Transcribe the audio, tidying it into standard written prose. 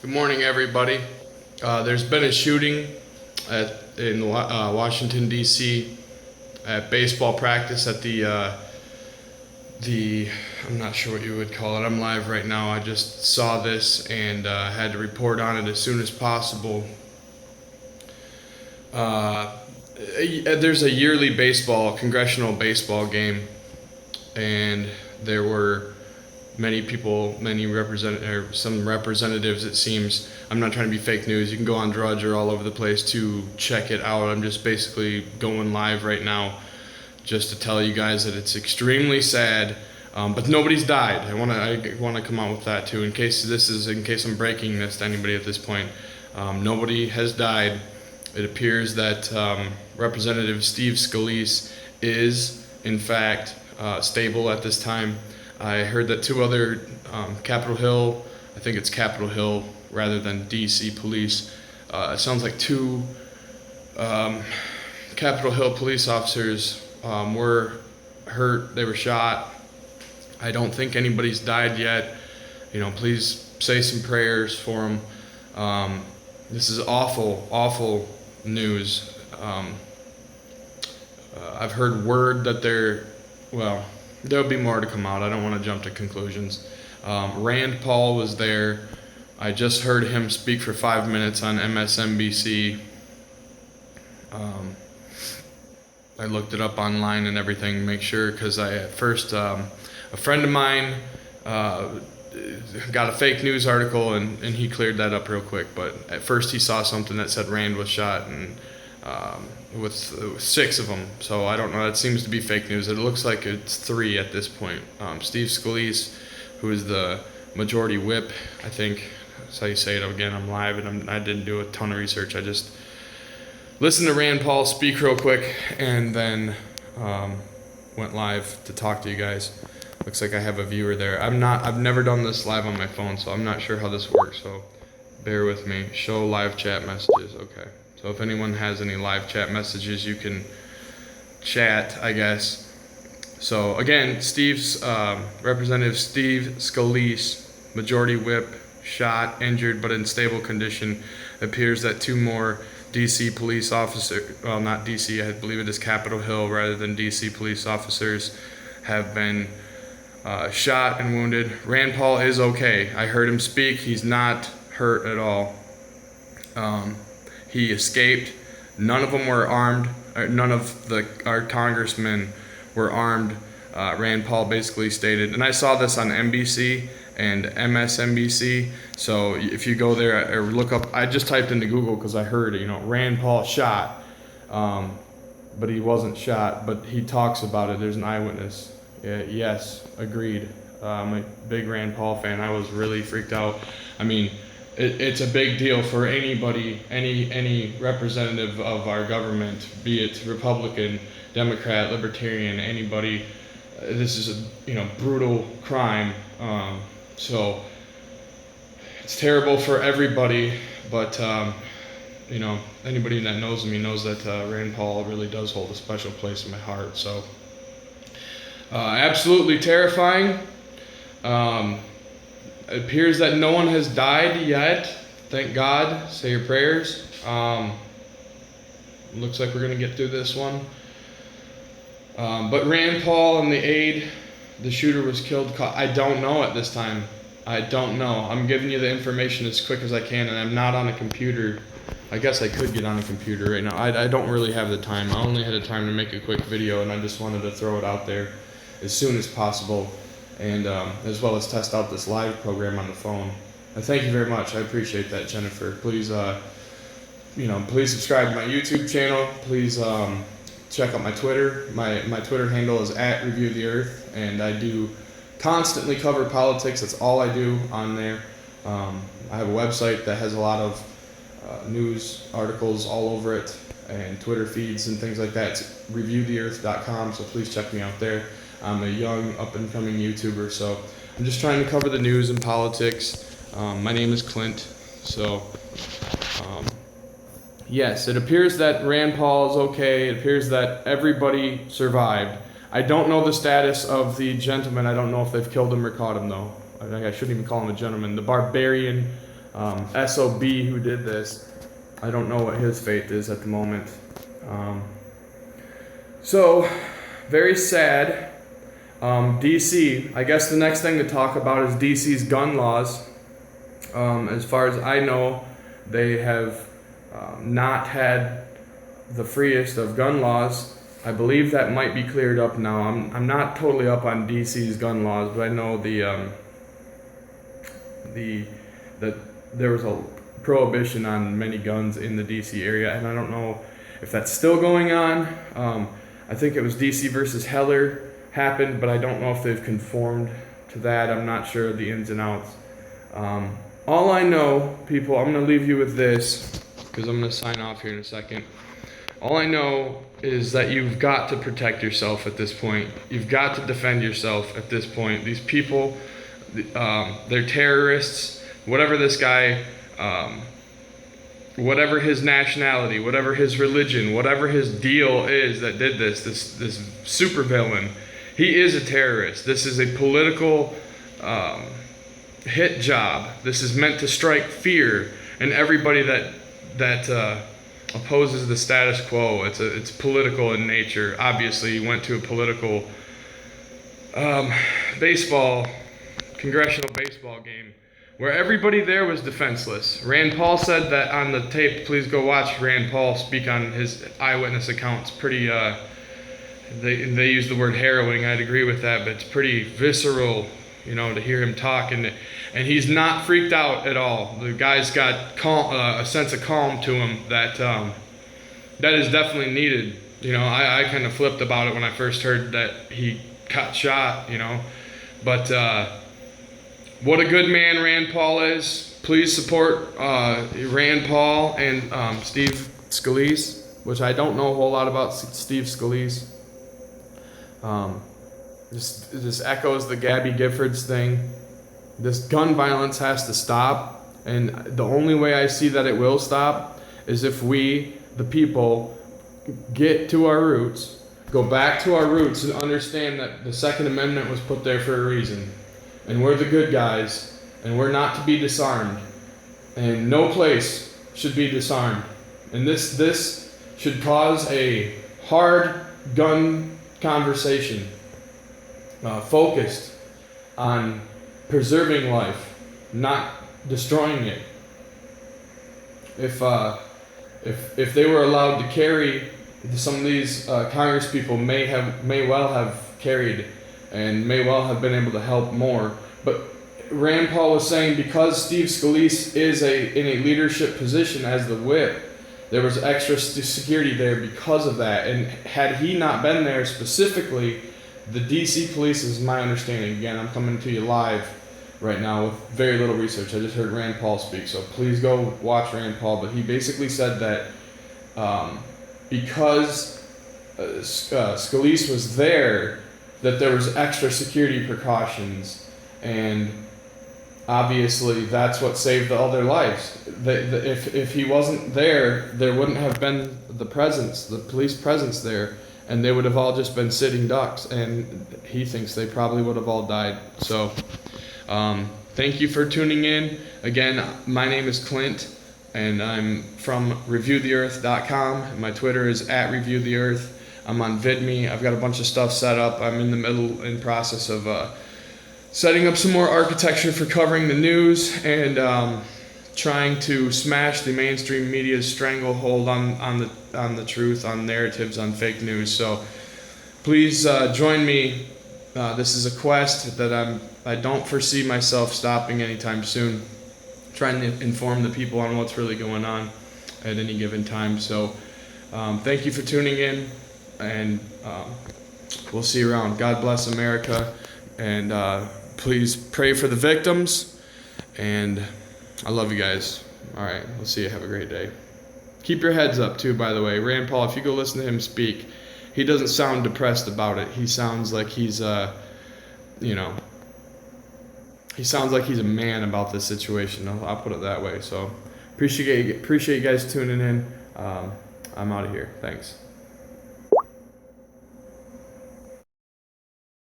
Good morning, everybody. There's been a shooting in Washington, D.C. at baseball practice at the I'm not sure what you would call it. I'm live right now. I just saw this and had to report on it as soon as possible. There's a yearly congressional baseball game, and there were some representatives, it seems. I'm not trying to be fake news. You can go on Drudge or all over the place to check it out. I'm just basically going live right now just to tell you guys that it's extremely sad, but nobody's died. I want to come out with that too, in case I'm breaking this to anybody at this point. Nobody has died. It appears that Representative Steve Scalise is, in fact, stable at this time. I heard that two other Capitol Hill, I think it's Capitol Hill rather than DC police, it sounds like two Capitol Hill police officers were hurt. They were shot. I don't think anybody's died yet. Please say some prayers for them. This is awful, awful news. I've heard word that there'll be more to come out. I don't want to jump to conclusions. Rand Paul was there. I just heard him speak for 5 minutes on MSNBC. I looked it up online and everything, make sure, because a friend of mine got a fake news article and he cleared that up real quick. But at first he saw something that said Rand was shot, and with 6 of them. So I don't know. That seems to be fake news. It looks like it's 3 at this point. Steve Scalise, who is the majority whip, I think that's how you say it. Again, I'm live and I didn't do a ton of research. I just listened to Rand Paul speak real quick and then went live to talk to you guys. Looks like I have a viewer there. I've never done this live on my phone, so I'm not sure how this works. So bear with me. Show live chat messages. Okay. So if anyone has any live chat messages, you can chat, I guess. So again, Representative Steve Scalise, majority whip, shot, injured, but in stable condition. Appears that 2 more DC police officers, well, not DC, I believe it is Capitol Hill rather than DC police officers, have been shot and wounded. Rand Paul is okay. I heard him speak. He's not hurt at all. He escaped. None of them were armed. None of our congressmen were armed. Rand Paul basically stated, and I saw this on NBC and MSNBC. So if you go there or look up, I just typed into Google because I heard, Rand Paul shot, but he wasn't shot. But he talks about it. There's an eyewitness. Yeah, yes, agreed. I'm a big Rand Paul fan. I was really freaked out. I mean, it's a big deal for anybody, any representative of our government, be it Republican, Democrat, Libertarian, anybody. This is a brutal crime. So it's terrible for everybody. But anybody that knows me knows that Rand Paul really does hold a special place in my heart. So absolutely terrifying. It appears that no one has died yet. Thank God. Say your prayers. Looks like we're going to get through this one. But Rand Paul and the shooter was killed. I don't know at this time. I don't know. I'm giving you the information as quick as I can, and I'm not on a computer. I guess I could get on a computer right now. I don't really have the time. I only had the time to make a quick video, and I just wanted to throw it out there as soon as possible, and as well as test out this live program on the phone. And thank you very much. I appreciate that, Jennifer. Please, please subscribe to my YouTube channel. Please check out my Twitter. My Twitter handle is @ReviewTheEarth, and I do constantly cover politics. That's all I do on there. I have a website that has a lot of news articles all over it, and Twitter feeds and things like that. It's reviewtheearth.com, so please check me out there. I'm a young, up-and-coming YouTuber, so I'm just trying to cover the news and politics. My name is Clint, so yes, it appears that Rand Paul is okay. It appears that everybody survived. I don't know the status of the gentleman. I don't know if they've killed him or caught him, though. I shouldn't even call him a gentleman. The barbarian SOB who did this. I don't know what his fate is at the moment. So, very sad. DC, I guess the next thing to talk about is DC's gun laws. As far as I know, they have not had the freest of gun laws. I believe that might be cleared up now. I'm not totally up on DC's gun laws, but I know that there was a prohibition on many guns in the DC area, and I don't know if that's still going on. I think it was DC versus Heller happened, but I don't know if they've conformed to that. I'm not sure of the ins and outs. All I know, people, I'm going to leave you with this, because I'm going to sign off here in a second. All I know is that you've got to protect yourself at this point. You've got to defend yourself at this point. These people, they're terrorists. Whatever this guy, whatever his nationality, whatever his religion, whatever his deal is that did this supervillain, he is a terrorist. This is a political hit job. This is meant to strike fear in everybody that opposes the status quo. It's political in nature. Obviously, he went to a political congressional baseball game where everybody there was defenseless. Rand Paul said that on the tape. Please go watch Rand Paul speak on his eyewitness account. It's pretty, they use the word harrowing. I'd agree with that, but it's pretty visceral, to hear him talk. And he's not freaked out at all. The guy's got a sense of calm to him that is definitely needed. I kind of flipped about it when I first heard that he got shot, But what a good man Rand Paul is. Please support Rand Paul and Steve Scalise, which I don't know a whole lot about Steve Scalise. This echoes the Gabby Giffords thing. This gun violence has to stop, and the only way I see that it will stop is if we, the people, get to our roots, go back to our roots, and understand that the Second Amendment was put there for a reason. And we're the good guys, and we're not to be disarmed. And no place should be disarmed. And this should cause a hard gun conversation focused on preserving life, not destroying it. If they were allowed to carry, some of these Congress people may well have carried and may well have been able to help more. But Rand Paul was saying because Steve Scalise is in a leadership position as the whip, there was extra security there because of that. And had he not been there specifically, the DC police, is my understanding, again, I'm coming to you live right now with very little research. I just heard Rand Paul speak, so please go watch Rand Paul. But he basically said that because Scalise was there, that there was extra security precautions, and obviously that's what saved all their lives. If he wasn't there, there wouldn't have been the police presence there, and they would have all just been sitting ducks, and he thinks they probably would have all died. So thank you for tuning in. Again, my name is Clint, and I'm from reviewtheearth.com. My Twitter is @reviewtheearth. I'm on VidMe. I've got a bunch of stuff set up. I'm in the process of setting up some more architecture for covering the news, and trying to smash the mainstream media's stranglehold on the truth, on narratives, on fake news. So please join me. This is a quest that I don't foresee myself stopping anytime soon. Trying to inform the people on what's really going on at any given time. So thank you for tuning in, and we'll see you around. God bless America, and please pray for the victims, and I love you guys. All right, we'll see you. Have a great day. Keep your heads up too, by the way. Rand Paul, if you go listen to him speak, he doesn't sound depressed about it. He sounds like he's he sounds like he's a man about this situation. I'll put it that way. So appreciate you guys tuning in. I'm out of here. Thanks.